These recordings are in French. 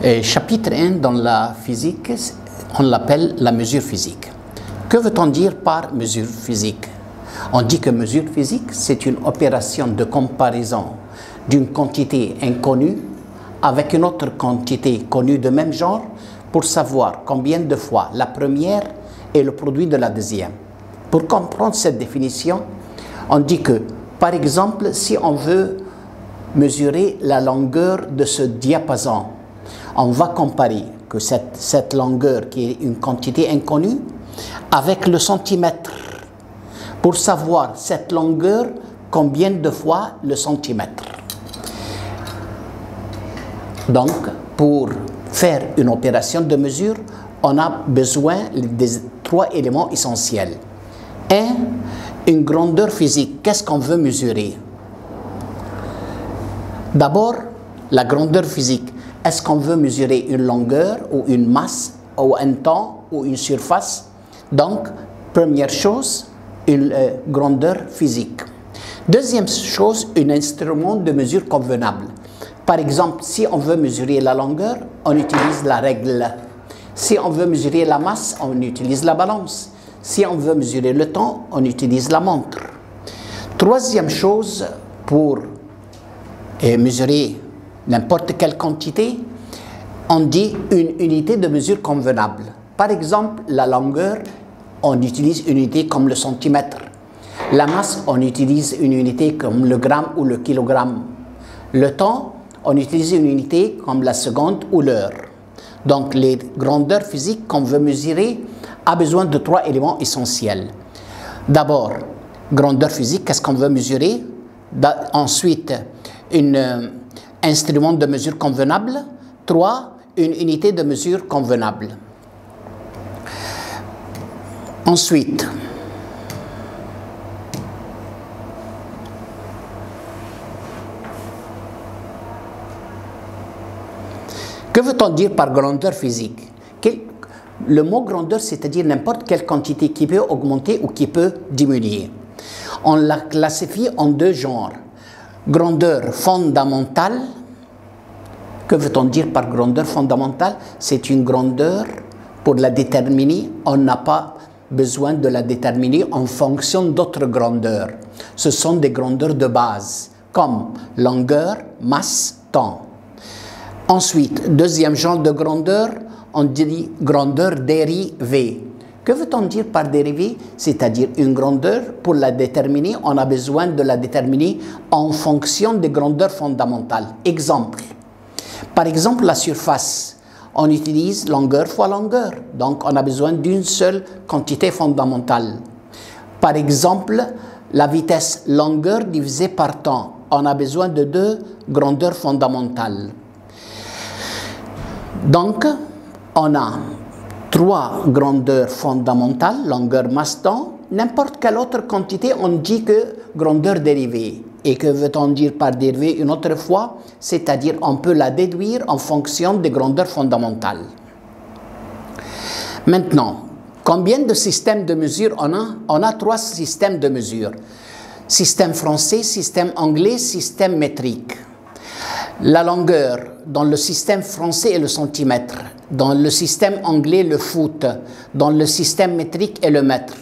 Chapitre 1 dans la physique, on l'appelle la mesure physique. Que veut-on dire par mesure physique? On dit que mesure physique, c'est une opération de comparaison d'une quantité inconnue avec une autre quantité connue de même genre pour savoir combien de fois la première est le produit de la deuxième. Pour comprendre cette définition, on dit que, par exemple, si on veut mesurer la longueur de ce diapason, on va comparer que cette longueur, qui est une quantité inconnue, avec le centimètre, pour savoir cette longueur, combien de fois le centimètre. Donc, pour faire une opération de mesure, on a besoin des trois éléments essentiels. Un, une grandeur physique. Qu'est-ce qu'on veut mesurer? D'abord, la grandeur physique. Est-ce qu'on veut mesurer une longueur ou une masse ou un temps ou une surface? Donc, première chose, une grandeur physique. Deuxième chose, un instrument de mesure convenable. Par exemple, si on veut mesurer la longueur, on utilise la règle. Si on veut mesurer la masse, on utilise la balance. Si on veut mesurer le temps, on utilise la montre. Troisième chose, pour mesurer n'importe quelle quantité, on dit une unité de mesure convenable. Par exemple, la longueur, on utilise une unité comme le centimètre. La masse, on utilise une unité comme le gramme ou le kilogramme. Le temps, on utilise une unité comme la seconde ou l'heure. Donc, les grandeurs physiques qu'on veut mesurer a besoin de trois éléments essentiels. D'abord, grandeur physique, qu'est-ce qu'on veut mesurer? Ensuite, un instrument de mesure convenable. 3, une unité de mesure convenable. Ensuite, que veut-on dire par grandeur physique? Le mot grandeur, c'est-à-dire n'importe quelle quantité qui peut augmenter ou qui peut diminuer. On la classifie en deux genres. Grandeur fondamentale. Que veut-on dire par grandeur fondamentale? C'est une grandeur, pour la déterminer, on n'a pas besoin de la déterminer en fonction d'autres grandeurs. Ce sont des grandeurs de base, comme longueur, masse, temps. Ensuite, deuxième genre de grandeur, on dit grandeur dérivée. Que veut-on dire par dérivée? C'est-à-dire une grandeur, pour la déterminer, on a besoin de la déterminer en fonction des grandeurs fondamentales. Exemple. Par exemple, la surface, on utilise longueur fois longueur. Donc, on a besoin d'une seule quantité fondamentale. Par exemple, la vitesse longueur divisée par temps, on a besoin de deux grandeurs fondamentales. Donc, on a trois grandeurs fondamentales, longueur, masse, temps. N'importe quelle autre quantité, on dit que grandeur dérivée. Et que veut-on dire par dérivée une autre fois? C'est-à-dire on peut la déduire en fonction des grandeurs fondamentales. Maintenant, combien de systèmes de mesure on a? On a trois systèmes de mesure. Système français, système anglais, système métrique. La longueur, dans le système français, est le centimètre. Dans le système anglais, le foot. Dans le système métrique, est le mètre.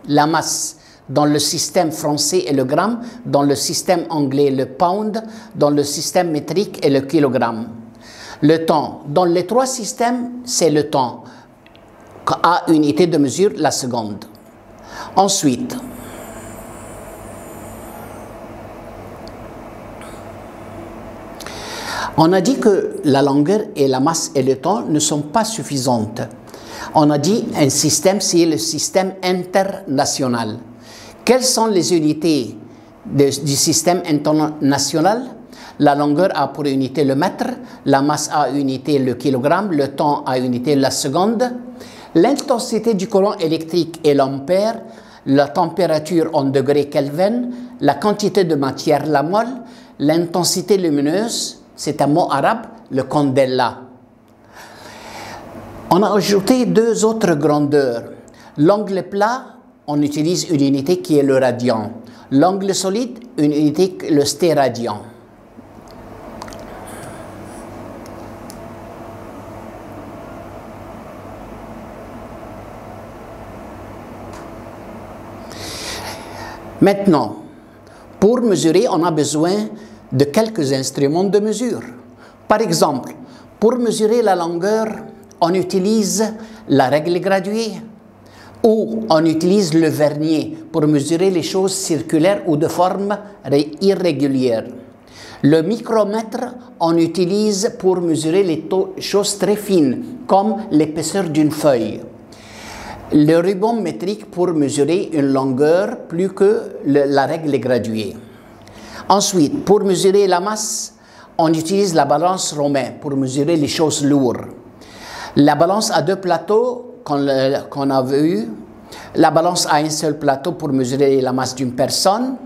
La masse, dans le système français, est le gramme. Dans le système anglais, le pound. Dans le système métrique, est le kilogramme. Le temps, dans les trois systèmes, c'est le temps. À unité de mesure, la seconde. Ensuite, on a dit que la longueur et la masse et le temps ne sont pas suffisantes. On a dit un système, c'est le système international. Quelles sont les unités du système international? La longueur a pour unité le mètre, la masse a unité le kilogramme, le temps a unité la seconde. L'intensité du courant électrique est l'ampère, la température en degrés Kelvin, la quantité de matière la mole, l'intensité lumineuse, c'est un mot arabe, le candela. On a ajouté deux autres grandeurs. L'angle plat, on utilise une unité qui est le radian. L'angle solide, une unité, le stéradian. Maintenant, pour mesurer, on a besoin de quelques instruments de mesure. Par exemple, pour mesurer la longueur, on utilise la règle graduée ou on utilise le vernier pour mesurer les choses circulaires ou de forme irrégulière. Le micromètre, on utilise pour mesurer les choses très fines, comme l'épaisseur d'une feuille. Le ruban métrique pour mesurer une longueur plus que la règle graduée. Ensuite, pour mesurer la masse, on utilise la balance romaine pour mesurer les choses lourdes. La balance à deux plateaux qu'on a vu, la balance à un seul plateau pour mesurer la masse d'une personne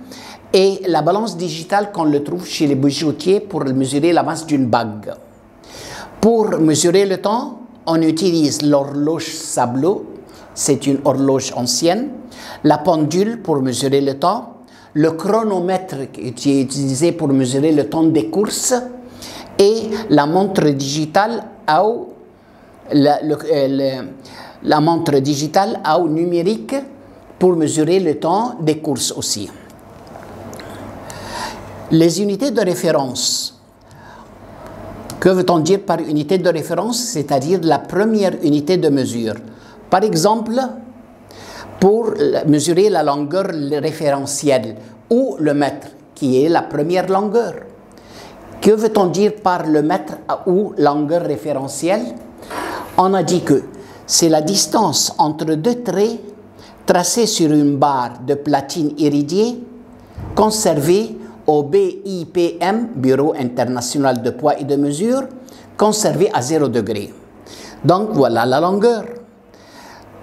et la balance digitale qu'on le trouve chez les bijoutiers pour mesurer la masse d'une bague. Pour mesurer le temps, on utilise l'horloge Sableau, c'est une horloge ancienne, la pendule pour mesurer le temps, le chronomètre qui est utilisé pour mesurer le temps des courses et la montre digitale ou la montre digitale ou numérique pour mesurer le temps des courses aussi. Les unités de référence. Que veut-on dire par unité de référence? C'est-à-dire la première unité de mesure. Par exemple, pour mesurer la longueur référentielle ou le mètre, qui est la première longueur. Que veut-on dire par le mètre ou longueur référentielle? On a dit que c'est la distance entre deux traits tracés sur une barre de platine iridiée conservée au BIPM, Bureau international de poids et de mesure, conservée à 0 degré. Donc voilà la longueur.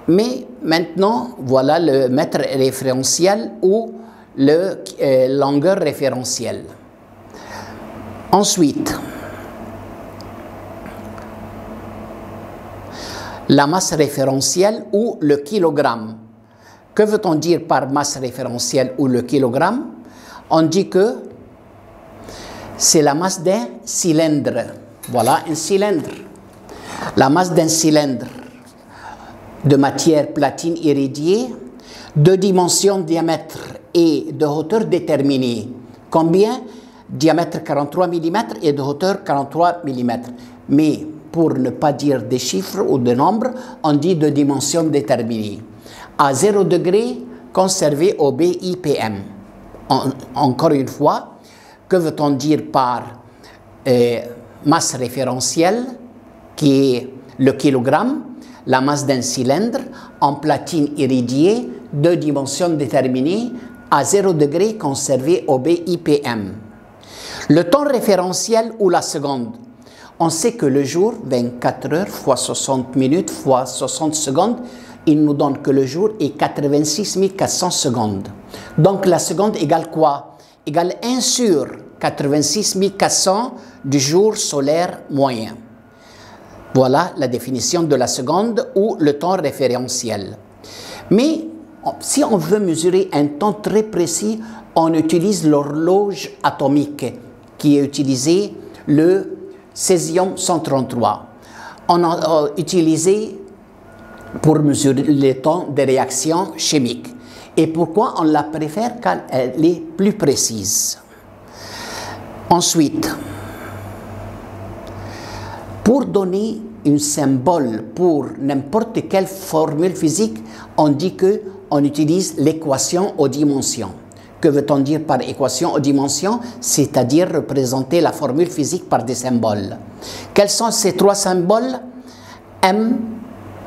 Mais maintenant, voilà le mètre référentiel ou le longueur référentielle. Ensuite, la masse référentielle ou le kilogramme. Que veut-on dire par masse référentielle ou le kilogramme? On dit que c'est la masse d'un cylindre. Voilà un cylindre. La masse d'un cylindre de matière platine iridiée, de dimension diamètre et de hauteur déterminée. Combien? Diamètre 43 mm et de hauteur 43 mm. Mais pour ne pas dire des chiffres ou des nombres, on dit de dimension déterminée. À 0 degré, conservé au BIPM. Encore une fois, que veut-on dire par masse référentielle, qui est le kilogramme, la masse d'un cylindre en platine iridiée, de dimension déterminée, à 0 degré, conservé au BIPM. Le temps référentiel ou la seconde. On sait que le jour, 24 heures fois 60 minutes fois 60 secondes, il nous donne que le jour est 86 400 secondes. Donc la seconde égale quoi? Égale 1 sur 86 400 du jour solaire moyen. Voilà la définition de la seconde ou le temps référentiel. Mais si on veut mesurer un temps très précis, on utilise l'horloge atomique qui est utilisée le césium 133. On a utilisé pour mesurer le temps des réactions chimiques. Et pourquoi on la préfère quand elle est plus précise? Ensuite, pour donner un symbole pour n'importe quelle formule physique, on dit qu'on utilise l'équation aux dimensions. Que veut-on dire par équation aux dimensions? C'est-à-dire représenter la formule physique par des symboles. Quels sont ces trois symboles? M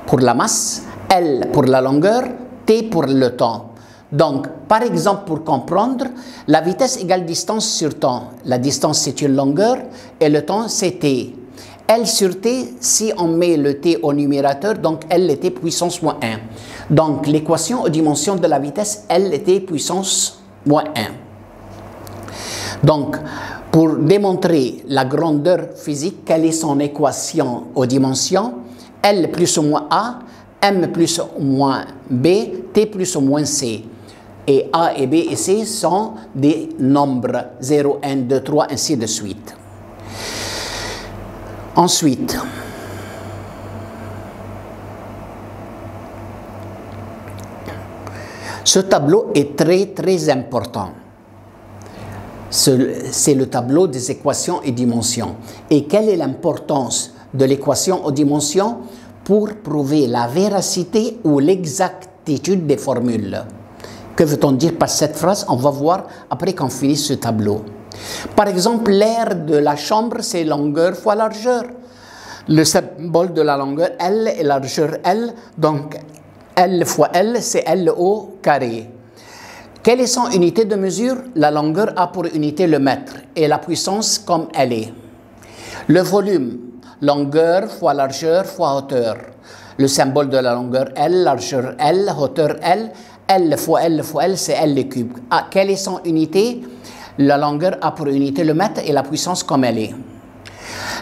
pour la masse, L pour la longueur, T pour le temps. Donc, par exemple, pour comprendre, la vitesse égale distance sur temps. La distance, c'est une longueur et le temps, c'est T. L sur T, si on met le T au numérateur, donc L est T puissance moins 1. Donc, l'équation aux dimensions de la vitesse, L est T puissance moins 1. Donc, pour démontrer la grandeur physique, quelle est son équation aux dimensions? L plus ou moins A, M plus ou moins B, T plus ou moins C. Et A et B et C sont des nombres 0, 1, 2, 3, ainsi de suite. Ensuite, Ce tableau est très important. C'est le tableau des équations et dimensions. Et quelle est l'importance de l'équation aux dimensions pour prouver la véracité ou l'exactitude des formules? Que veut-on dire par cette phrase? On va voir après qu'on finisse ce tableau. Par exemple, l'aire de la chambre, c'est longueur fois largeur. Le symbole de la longueur L est largeur L, donc L fois L, c'est L au carré. Quelle est son unité de mesure? La longueur a pour unité le mètre et la puissance comme elle est. Le volume, longueur fois largeur fois hauteur. Le symbole de la longueur L, largeur L, hauteur L, L fois L fois L, c'est L cube. Ah, quelle est son unité? La longueur a pour unité le mètre et la puissance comme elle est.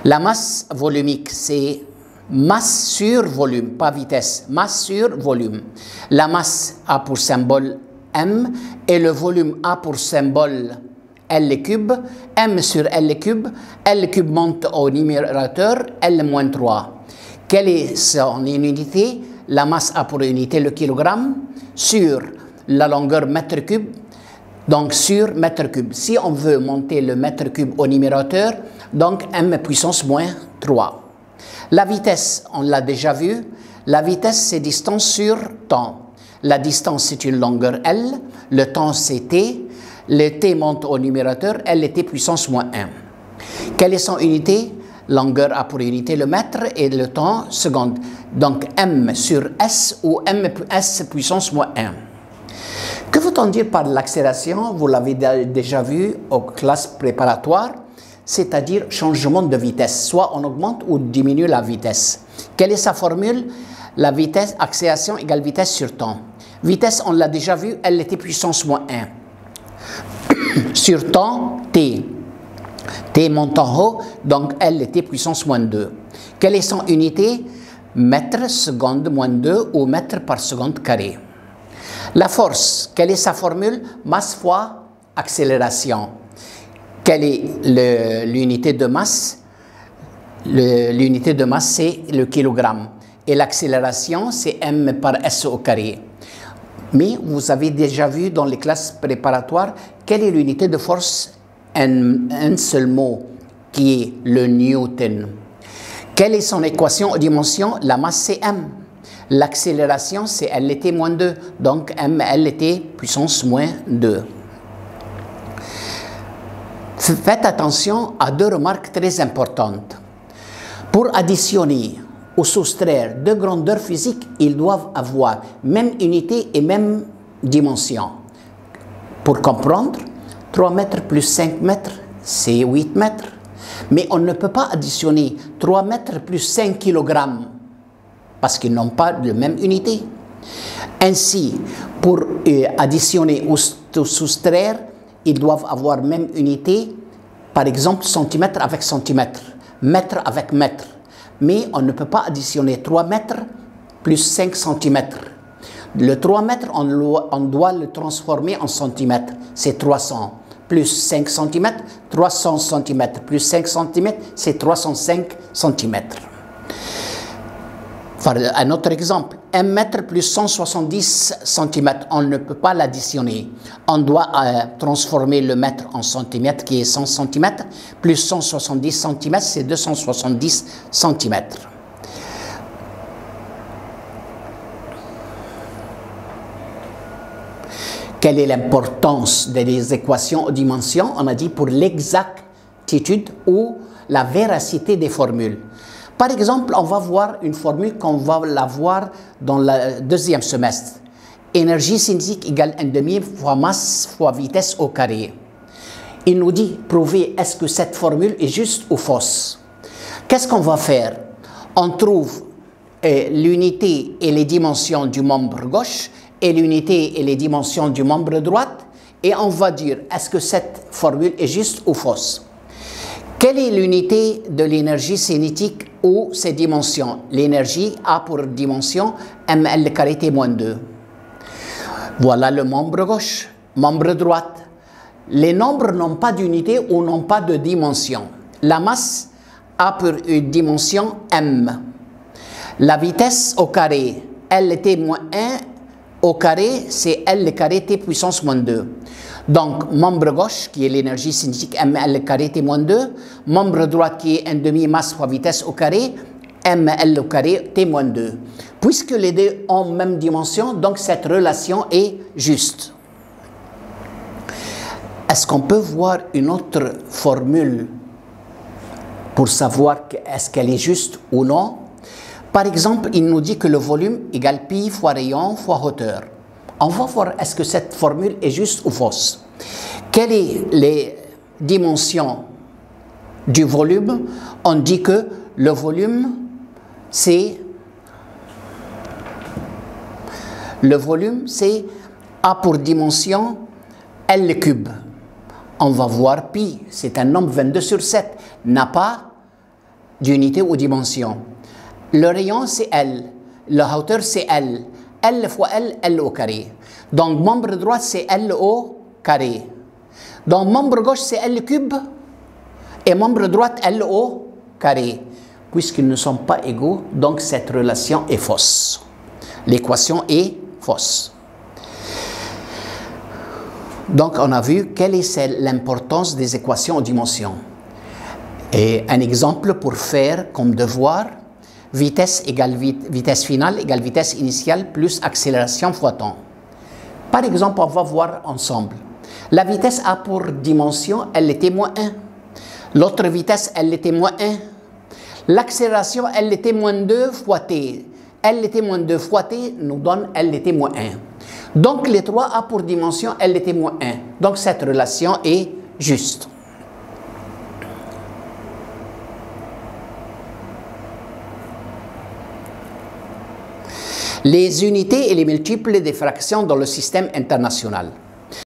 La masse volumique, c'est masse sur volume, pas vitesse, masse sur volume. La masse a pour symbole M et le volume a pour symbole L cube, M sur L cube monte au numérateur L-3. Quelle est son unité? La masse a pour unité le kilogramme sur la longueur mètre cube, donc sur mètre cube. Si on veut monter le mètre cube au numérateur, donc M puissance moins 3. La vitesse, on l'a déjà vu, la vitesse c'est distance sur temps. La distance c'est une longueur L, le temps c'est T, le T monte au numérateur, L est T puissance moins 1. Quelle est son unité? Longueur a pour unité le mètre et le temps seconde. Donc M sur S ou MS puissance moins 1. Que veut-on dire par l'accélération? Vous l'avez déjà vu aux classes préparatoires, c'est-à-dire changement de vitesse. Soit on augmente ou diminue la vitesse. Quelle est sa formule? La vitesse, accélération égale vitesse sur temps. Vitesse, on l'a déjà vu, elle était puissance moins 1. Sur temps, T. T monte en haut, donc elle était puissance moins 2. Quelle est son unité? Mètre seconde moins 2 ou mètre par seconde carré. La force, quelle est sa formule? Masse fois accélération. Quelle est l'unité de masse? L'unité de masse, c'est le kilogramme. Et l'accélération, c'est M par S au carré. Mais vous avez déjà vu dans les classes préparatoires quelle est l'unité de force en un seul mot, qui est le Newton. Quelle est son équation aux dimensions? La masse, c'est M. L'accélération, c'est LT moins 2. Donc, M, LT puissance moins 2. Faites attention à deux remarques très importantes. Pour additionner ou soustraire deux grandeurs physiques, ils doivent avoir même unité et même dimension. Pour comprendre, 3 mètres plus 5 mètres, c'est 8 mètres. Mais on ne peut pas additionner 3 mètres plus 5 kilogrammes parce qu'ils n'ont pas de même unité. Ainsi, pour additionner ou soustraire, ils doivent avoir même unité, par exemple centimètre avec centimètre, mètre avec mètre. Mais on ne peut pas additionner 3 mètres plus 5 centimètres. Le 3 mètres, on doit le transformer en centimètres. C'est 300. Plus 5 centimètres, 300 centimètres. Plus 5 centimètres, c'est 305 centimètres. Enfin, un autre exemple. 1 mètre plus 170 centimètres, on ne peut pas l'additionner. On doit transformer le mètre en centimètres, qui est 100 centimètres, plus 170 centimètres, c'est 270 centimètres. Quelle est l'importance des équations aux dimensions? On a dit pour l'exactitude ou la véracité des formules. Par exemple, on va voir une formule qu'on va la voir dans le deuxième semestre. Énergie cinétique égale 1/2 fois masse fois vitesse au carré. Il nous dit, prouver est-ce que cette formule est juste ou fausse. Qu'est-ce qu'on va faire? On trouve l'unité et les dimensions du membre gauche et l'unité et les dimensions du membre droite et on va dire, est-ce que cette formule est juste ou fausse? Quelle est l'unité de l'énergie cinétique ou ses dimensions? L'énergie a pour dimension ml carré t moins 2. Voilà le membre gauche. Membre droite. Les nombres n'ont pas d'unité ou n'ont pas de dimension. La masse a pour une dimension m. La vitesse au carré, lt moins 1 au carré, c'est L carré T puissance moins 2. Donc, membre gauche, qui est l'énergie cinétique mL carré T moins 2, membre droit qui est 1/2 masse fois vitesse au carré, mL au carré T moins 2. Puisque les deux ont même dimension, donc cette relation est juste. Est-ce qu'on peut voir une autre formule pour savoir est-ce qu'elle est juste ou non? Par exemple, il nous dit que le volume égale pi fois rayon fois hauteur. On va voir est-ce que cette formule est juste ou fausse. Quelles sont les dimensions du volume? On dit que le volume, c'est A pour dimension L cube. On va voir pi, c'est un nombre 22 sur 7, n'a pas d'unité ou dimension. Le rayon, c'est L. La hauteur, c'est L. L fois L, L au carré. Donc, membre droit, c'est L au carré. Donc, membre gauche, c'est L cube. Et membre droit, L au carré. Puisqu'ils ne sont pas égaux, donc cette relation est fausse. L'équation est fausse. Donc, on a vu quelle est l'importance des équations en dimension. Et un exemple pour faire comme devoir, vitesse égale vitesse finale égale vitesse initiale plus accélération fois temps. Par exemple, on va voir ensemble. La vitesse A pour dimension, elle était moins 1. L'autre vitesse, elle était moins 1. L'accélération, elle était moins 2 fois t. L était moins 2 fois t nous donne L était moins 1. Donc, les 3A pour dimension, L était moins 1. Donc, cette relation est juste. Les unités et les multiples des fractions dans le système international.